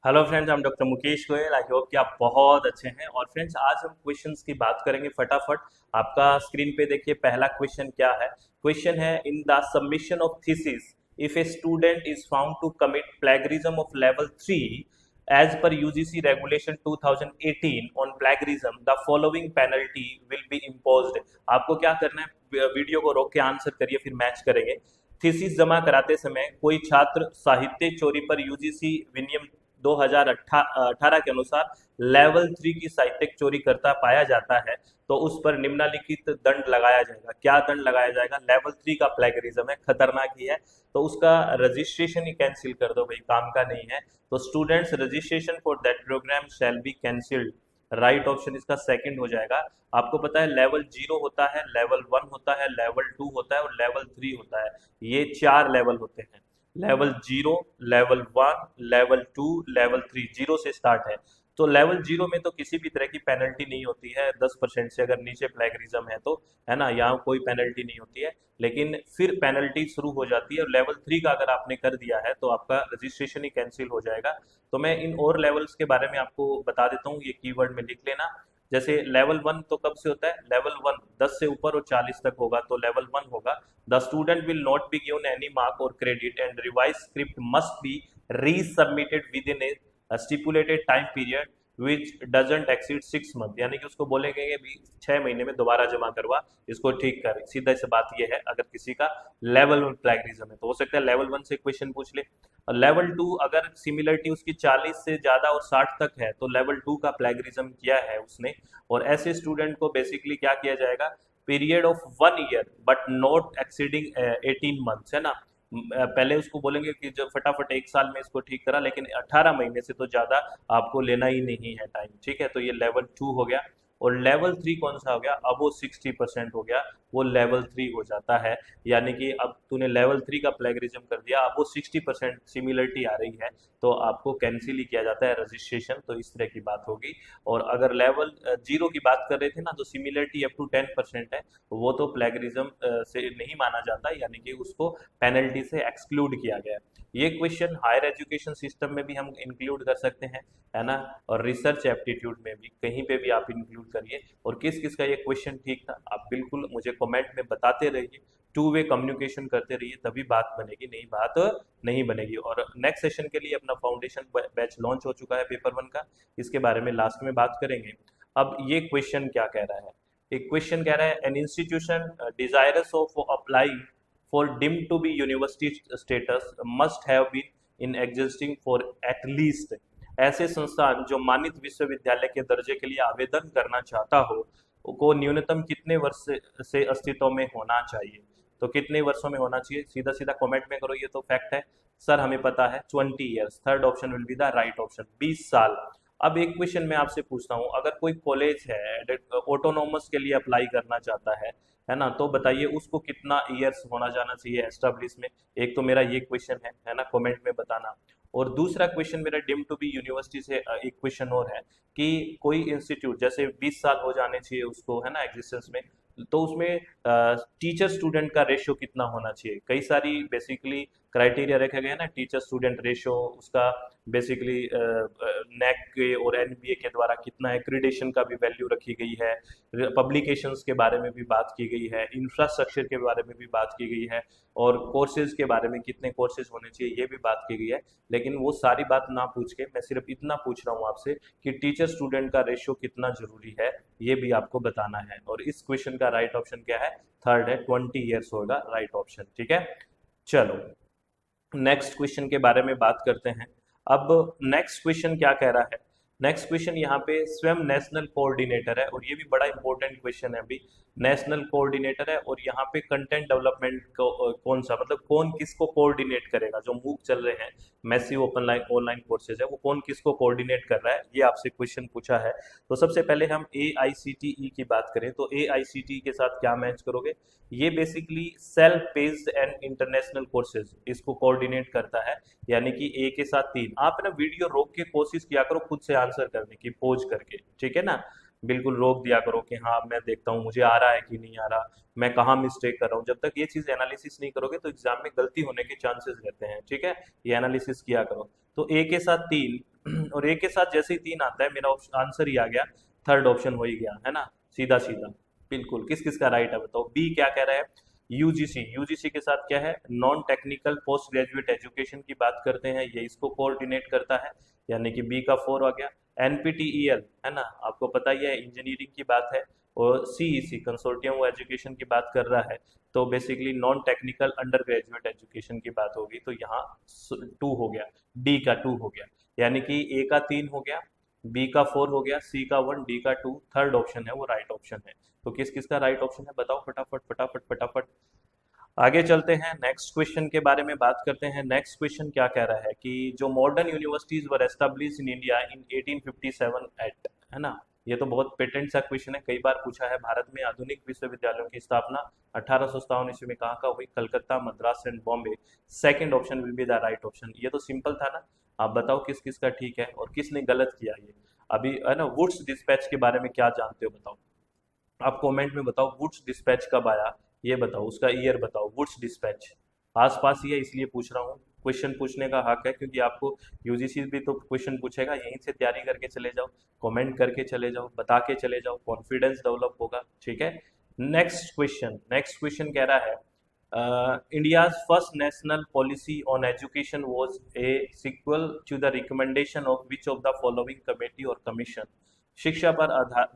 Hello friends, हम doctor Mukesh Goyal. I hope कि आप बहुत अच्छे हैं। और फ्रेंड्स, आज हम क्वेश्चंस की बात करेंगे फटाफट। आपका स्क्रीन पे देखिए, पहला क्वेश्चन क्या है। क्वेश्चन है, in the submission of thesis if a student is found to commit plagiarism of level 3 as per UGC regulation 2018 on plagiarism, the following penalty will be imposed. आपको क्या करना है, वीडियो को रोक के आंसर करिए, फिर मैच करेंगे। थीसिस जमा कराते समय कोई छात्र साहित्य चोरी पर यूजीसी विनियम 2018 के अनुसार लेवल 3 की साहित्यिक चोरी करता पाया जाता है तो उस पर निम्नलिखित दंड लगाया जाएगा। क्या दंड लगाया जाएगा? लेवल 3 का प्लेगरिज्म है, खतरनाक ही है, तो उसका रजिस्ट्रेशन ही कैंसिल कर दो भाई, काम का नहीं है। तो students registration for that program shall be cancelled. Right option इसका सेकंड हो जाएगा। आपको पता है लेवल 0 होता है, लेवल 1 होता है, लेवल 2 होता है और लेवल 3 होता है। ये 4 लेवल होते हैं। Level 0, level 1, level 2, level 3। 0 से स्टार्ट है। तो लेवल 0 में तो किसी भी तरह की पेनल्टी नहीं होती है, 10% से अगर नीचे प्लेगरिज्म है तो, है ना, यहाँ कोई पेनल्टी नहीं होती है। लेकिन फिर पेनल्टी शुरू हो जाती है, और लेवल 3 का अगर आपने कर दिया है तो आपका रजिस्ट्रेशन ही कैंसिल हो जाएगा। तो मैं इन और लेवल्स के बारे में आपको बता देता हूँ, ये कीवर्ड में लिख लेना। जैसे लेवल 1 तो कब से होता है? लेवल 1 10 से ऊपर और 40 तक होगा तो लेवल 1 होगा। The student will not be given any mark और credit and revise script must be resubmitted within a stipulated time period which doesn't exceed 6 month. यानी कि उसको बोलेंगे कि भी 6 महीने में दोबारा जमा करवा, इसको ठीक कर। सीधा सी बात ये है, अगर किसी का लेवल 1 प्लेगरिज्म है तो हो सकता है लेवल 1 से क्वेश्चन पूछ ले। और लेवल 2 अगर सिमिलरिटी उसकी 40 से ज्यादा और 60 तक है तो लेवल 2 का प्लेगरिज्म किया है उसने। और ऐसे स्टूडेंट को बेसिकली क्या किया जाएगा? Period of 1 year but not exceeding 18 months, है ना। पहले उसको बोलेंगे कि जो फटाफट 1 साल में इसको ठीक करा, लेकिन 18 महीने से तो ज्यादा आपको लेना ही नहीं है टाइम, ठीक है। तो ये लेवल 2 हो गया। और लेवल 3 कौन सा हो गया? अब वो 60% हो गया, वो लेवल 3 हो जाता है। यानी कि अब तूने लेवल 3 का प्लेगरिज्म कर दिया, अब वो 60% सिमिलरिटी आ रही है तो आपको कैंसिल ही किया जाता है रजिस्ट्रेशन। तो इस तरह की बात होगी। और अगर लेवल 0 की बात कर रहे थे ना, तो सिमिलरिटी अप टू 10% है, वो तो प्लेगरिज्म से नहीं माना जाता, यानी कि उसको पेनल्टी से एक्सक्लूड किया गया है। ये क्वेश्चन हायर एजुकेशन सिस्टम में भी हम इंक्लूड कर सकते हैं, है ना। और रिसर्च एप्टीट्यूड में भी कहीं पे भी आप इंक्लूड करिए। और किस किस का ये क्वेश्चन ठीक था, आप बिल्कुल मुझे कमेंट में बताते रहिए। टू वे कम्युनिकेशन करते रहिए, तभी बात बनेगी, नहीं बात नहीं बनेगी। और नेक्स्ट सेशन के लिए अपना फाउंडेशन बैच लॉन्च हो चुका है पेपर 1 का, इसके बारे में लास्ट में बात करेंगे। अब ये क्वेश्चन क्या कह रहा है? एक क्वेश्चन कह रहा है, an institution desirous of apply for deemed to be university status must have been in existing for at least। ऐसे संस्थान जो मानित विश्वविद्यालय के दर्जे के लिए आवेदन करना चाहता हो को न्यूनतम कितने वर्ष से अस्तित्व में होना चाहिए? तो कितने वर्षों में होना चाहिए? सीधा सीधा कमेंट में करो, ये तो फैक्ट है। सर हमें पता है 20 years. Third option will be the right option, 20 साल। अब एक क्वेश्चन मैं आपसे पूछता हूँ, अगर कोई कॉलेज है ऑटोनोमस के लिए अप्लाई करना चाहता है ना, तो बताइए उसको कितना ईयर्स होना जाना चाहिए एस्टेब्लिश में। एक तो मेरा ये क्वेश्चन है ना, कमेंट में बताना। और दूसरा क्वेश्चन मेरा डिम टू बी यूनिवर्सिटी से एक क्वेश्चन और है कि कोई इंस्टीट्यूट जैसे 20 साल हो जाने चाहिए उसको, है ना, एग्जिस्टेंस में, तो उसमें टीचर स्टूडेंट का रेशियो कितना होना चाहिए? कई सारी बेसिकली क्राइटेरिया रखे गए हैं ना, टीचर स्टूडेंट रेशियो उसका बेसिकली नेक के और एनबीए के द्वारा कितना है, एक्रीडेशन का भी वैल्यू रखी गई है, पब्लिकेशंस के बारे में भी बात की गई है, इंफ्रास्ट्रक्चर के बारे में भी बात की गई है, और कोर्सेज के बारे में कितने कोर्सेज होने चाहिए ये भी बात की गई है। लेकिन वो सारी बात ना पूछ के मैं सिर्फ इतना पूछ रहा हूँ आपसे कि टीचर स्टूडेंट का रेशियो कितना जरूरी है, ये भी आपको बताना है। और इस क्वेश्चन का राइट ऑप्शन क्या है? थर्ड है, 20 ईयर्स होगा राइट ऑप्शन, ठीक है। चलो नेक्स्ट क्वेश्चन के बारे में बात करते हैं। अब नेक्स्ट क्वेश्चन क्या कह रहा है? नेक्स्ट क्वेश्चन यहाँ पे स्वयं नेशनल कोऑर्डिनेटर है, और ये भी बड़ा इंपॉर्टेंट क्वेश्चन है अभी। नेशनल कोऑर्डिनेटर है और यहाँ पे कंटेंट डेवलपमेंट को कौन सा, मतलब कौन किसको कोऑर्डिनेट करेगा? जो मूक चल रहे हैं, massive open line online courses है, वो कौन किसको कोऑर्डिनेट कर रहा है, ये आपसे क्वेश्चन पूछा है। तो सबसे पहले हम AICTE की बात करें तो AICTE के साथ क्या मैच करोगे? ये basically self based and international courses इसको कोऑर्डिनेट करता है। यानी कि ए के साथ 3। आप ना वीडियो रोक के कोशिश किया करो खुद से आंसर करने की, पोज करके, ठीक है ना। बिल्कुल रोक दिया करो कि हाँ मैं देखता हूँ मुझे आ रहा है कि नहीं आ रहा, मैं कहाँ मिस्टेक कर रहा हूँ। जब तक ये चीज एनालिसिस नहीं करोगे तो एग्जाम में गलती होने के चांसेस रहते हैं, ठीक है। ये एनालिसिस किया करो। तो ए के साथ 3 और ए के साथ जैसे ही 3 आता है मेरा आंसर ही आ गया, थर्ड ऑप्शन हो ही गया है ना, सीधा सीधा। बिल्कुल, किस किस का राइट है बताओ। बी क्या कह रहा है, यूजीसी, यूजीसी के साथ क्या है, non technical post graduate education की बात करते हैं, ये इसको कोऑर्डिनेट करता है, यानी कि बी का 4 आ गया। एनपीटीईएल है ना, आपको पता ही है इंजीनियरिंग की बात है, और सीईसी कंसोर्टियम वो एजुकेशन की बात कर रहा है, तो basically non technical under graduate education की बात होगी, तो यहाँ 2 हो गया, डी का 2 हो गया, यानी कि ए का 3 हो गया, बी का 4 हो गया, सी का 1, डी का 2, थर्ड ऑप्शन है वो राइट ऑप्शन है। तो किस किस का राइट ऑप्शन है बताओ फटाफट फटाफट फटाफट। आगे चलते हैं, नेक्स्ट क्वेश्चन के बारे में बात करते हैं। नेक्स्ट क्वेश्चन क्या कह रहा है कि जो modern universities were established in India in 1857 एट, है ना, ये तो बहुत पेटेंट सा क्वेश्चन है, कई बार पूछा है। भारत में आधुनिक विश्वविद्यालयों की स्थापना 1857 ईस्वी में कहाँ का हुई, Calcutta, Madras and Bombay. Second option will be the right option. ये तो सिंपल था ना, आप बताओ किस किस का ठीक है और किसने गलत किया ये। अभी है ना, वुड्स डिस्पैच के बारे में क्या जानते हो बताओ, आप कमेंट में बताओ, वुड्स डिस्पैच कब आया ये बताओ, उसका ईयर बताओ। वुड्स डिस्पैच आसपास ही है इसलिए पूछ रहा हूँ, क्वेश्चन पूछने का हक है, क्योंकि आपको यूजीसी भी तो क्वेश्चन पूछेगा, यहीं से तैयारी करके चले जाओ, कमेंट करके चले जाओ, बता के चले जाओ, कॉन्फिडेंस डेवलप होगा, ठीक है। नेक्स्ट क्वेश्चन कह रहा है, India's first national policy on education was a sequel to the recommendation of which of the following committee or commission? शिक्षा पर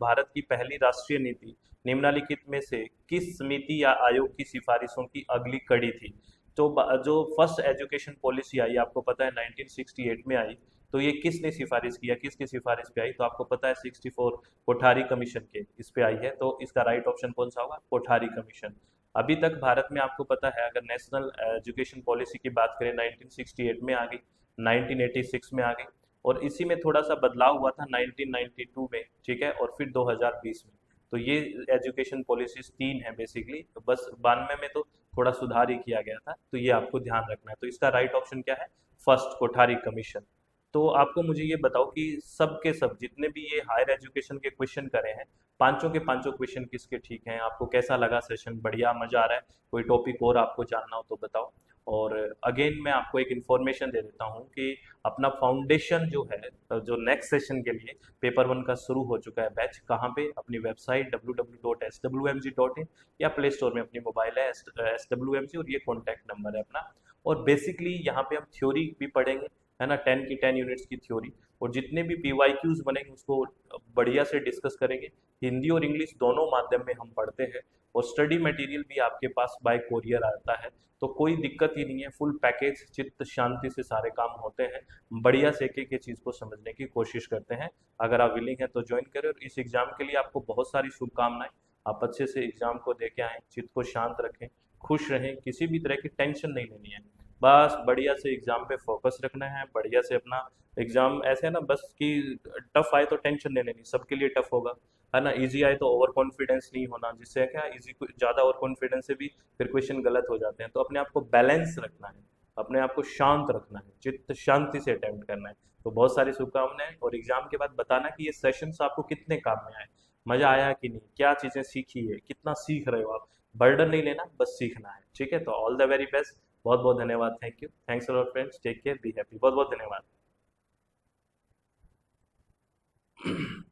भारत की पहली राष्ट्रीय नीति निम्नलिखित में से किस समिति या आयोग की सिफारिशों की अगली कड़ी थी? तो जो फर्स्ट एजुकेशन पॉलिसी आई, आपको पता है 1968 में आई, तो ये किसने सिफारिश किया, किसकी सिफारिश पे आई, तो आपको पता है 64 कोठारी कमीशन के इस पे आई है, तो इसका राइट ऑप्शन कौन सा होगा, कोठारी कमीशन। अभी तक भारत में आपको पता है, अगर नेशनल एजुकेशन पॉलिसी की बात करें 1968 में आ गई, 1986 में आ गई, और इसी में थोड़ा सा बदलाव हुआ था 1992 में, ठीक है, और फिर 2020 में। तो ये एजुकेशन पॉलिसीज 3 है बेसिकली, तो बस 92 में तो थोड़ा सुधार ही किया गया था, तो ये आपको ध्यान रखना है। तो इसका राइट ऑप्शन क्या है, फर्स्ट कोठारी कमीशन। तो आपको मुझे ये बताओ कि सब के सब जितने भी ये हायर एजुकेशन के क्वेश्चन करे हैं, पांचों के पांचों क्वेश्चन किसके ठीक हैं, आपको कैसा लगा सेशन, बढ़िया मजा आ रहा है, कोई टॉपिक और आपको जानना हो तो बताओ। और अगेन मैं आपको एक इन्फॉर्मेशन दे देता हूँ कि अपना फाउंडेशन जो है, जो नेक्स्ट सेशन के लिए पेपर 1 का शुरू हो चुका है बैच, कहाँ पे, अपनी वेबसाइट www.swmg.in या प्ले स्टोर में अपनी मोबाइल है swmg, और ये कॉन्टैक्ट नंबर है अपना। और बेसिकली यहाँ पे हम थ्योरी भी पढ़ेंगे, है ना, 10 की 10 यूनिट्स की थ्योरी, और जितने भी पीवाईक्यूज बनेंगे उसको बढ़िया से डिस्कस करेंगे। हिंदी और इंग्लिश दोनों माध्यम में हम पढ़ते हैं, और स्टडी मटेरियल भी आपके पास बाय कोरियर आता है, तो कोई दिक्कत ही नहीं है, फुल पैकेज, चित्त शांति से सारे काम होते हैं, बढ़िया से एक एक चीज़ को समझने की कोशिश करते हैं। अगर आप विलिंग हैं तो ज्वाइन करें, और इस एग्जाम के लिए आपको बहुत सारी शुभकामनाएं। आप अच्छे से एग्जाम को दे के आएँ, चित्त को शांत रखें, खुश रहें, किसी भी तरह की टेंशन नहीं लेनी है, बस बढ़िया से एग्जाम पे फोकस रखना है, बढ़िया से अपना एग्जाम ऐसे है ना, बस कि टफ आए तो टेंशन नहीं लेनी, सबके लिए टफ होगा, है ना, इजी आए तो ओवर कॉन्फिडेंस नहीं होना, जिससे क्या इजी ज़्यादा ओवर कॉन्फिडेंस से भी फिर क्वेश्चन गलत हो जाते हैं। तो अपने आप को बैलेंस रखना है, अपने आप को शांत रखना है, चित्त शांति से अटेम्प्ट करना है। तो बहुत सारी शुभकामनाएं, और एग्जाम के बाद बताना कि ये सेशंस आपको कितने काम में आए, मज़ा आया कि नहीं, क्या चीज़ें सीखी है, कितना सीख रहे हो आप। बर्डन नहीं लेना, बस सीखना है, ठीक है। तो ऑल द वेरी बेस्ट, बहुत बहुत धन्यवाद, thank you, thanks a lot friends, take care, be happy, बहुत बहुत धन्यवाद।